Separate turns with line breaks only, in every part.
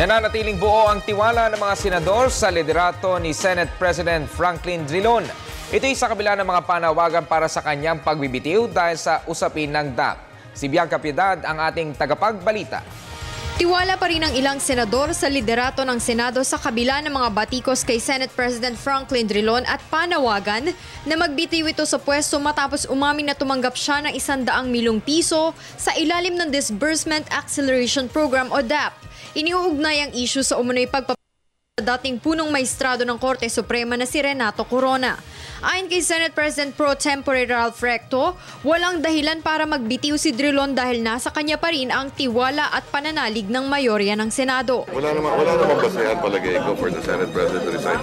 Nananatiling buo ang tiwala ng mga senador sa liderato ni Senate President Franklin Drilon. Ito'y sa kabila ng mga panawagan para sa kanyang pagbibitiw dahil sa usapin ng DAP. Si Bianca Piedad ang ating tagapagbalita.
Tiwala pa rin ang ilang senador sa liderato ng Senado sa kabila ng mga batikos kay Senate President Franklin Drilon at panawagan na magbitiw ito sa pwesto matapos umamin na tumanggap siya ng 100 milyong piso sa ilalim ng Disbursement Acceleration Program o DAP. Iniuugnay ang issue sa umunoy dating punong maestrado ng Korte Suprema na si Renato Corona. Ayon kay Senate President Pro Tempore Ralph Recto, walang dahilan para magbitiw si Drilon dahil nasa kanya pa rin ang tiwala at pananalig ng mayorya ng Senado.
Wala naman basehan palagay ko for the Senate President to resign.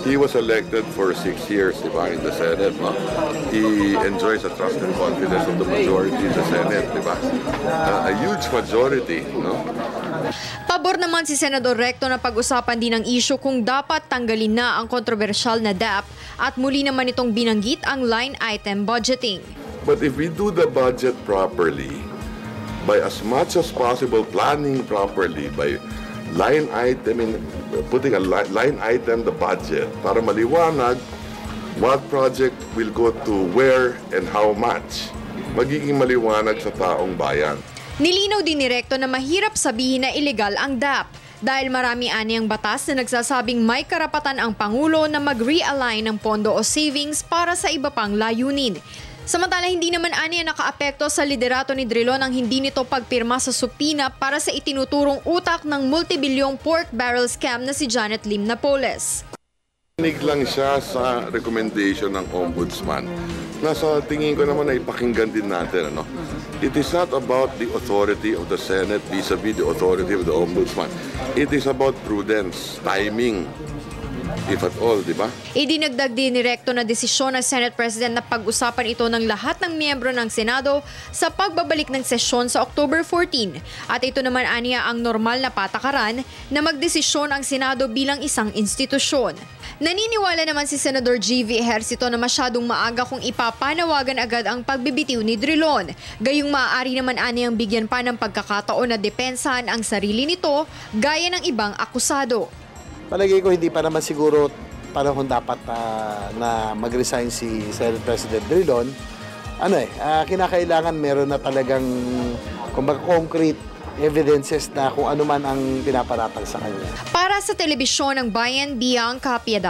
He was elected for 6 years, diba, in the Senate. No? He enjoys the trust and confidence of the majority in the Senate, diba? A huge majority, no?
Pabor naman si Senador Recto na pag-usapan din ang issue kung dapat tanggalin na ang kontrobersyal na DAP at muli naman itong binanggit ang line item budgeting.
But if we do the budget properly, by as much as possible planning properly, by line item putting a line item the budget para maliwanag what project will go to where and how much, magiging maliwanag sa taong bayan.
Nilinaw din ni Recto na mahirap sabihin na ilegal ang DAP dahil marami ani ang batas na nagsasabing may karapatan ang Pangulo na mag-realign ng pondo o savings para sa iba pang layunin. Samantala, hindi naman ani ang nakaapekto sa liderato ni Drilon ang hindi nito pagpirma sa supina para sa itinuturong utak ng multibilyong pork barrel scam na si Janet Lim Napoles.
Nanig lang siya sa recommendation ng Ombudsman. Nasa tingin ko naman ay pakinggan din natin, ano? It is not about the authority of the Senate vis-a-vis the authority of the Ombudsman. It is about prudence, timing, if at all, di ba?
Idinagdag din ni Recto na desisyon ng Senate President na pag-usapan ito ng lahat ng miyembro ng Senado sa pagbabalik ng sesyon sa October 14. At ito naman aniya ang normal na patakaran na magdesisyon ang Senado bilang isang institusyon. Naniniwala naman si Senador G.V. Ejercito na masyadong maaga kung ipapanawagan agad ang pagbibitiw ni Drilon. Gayong maaari naman aniyang bigyan pa ng pagkakataon na depensahan ang sarili nito gaya ng ibang akusado.
Palagay ko hindi pa naman siguro panahon dapat na mag-resign si Senate President Drilon. Kinakailangan meron na talagang concrete evidences na kung ano man ang pinaparatang sa kanya.
Para sa Telebisyon ng Bayan, Bianca Piedad.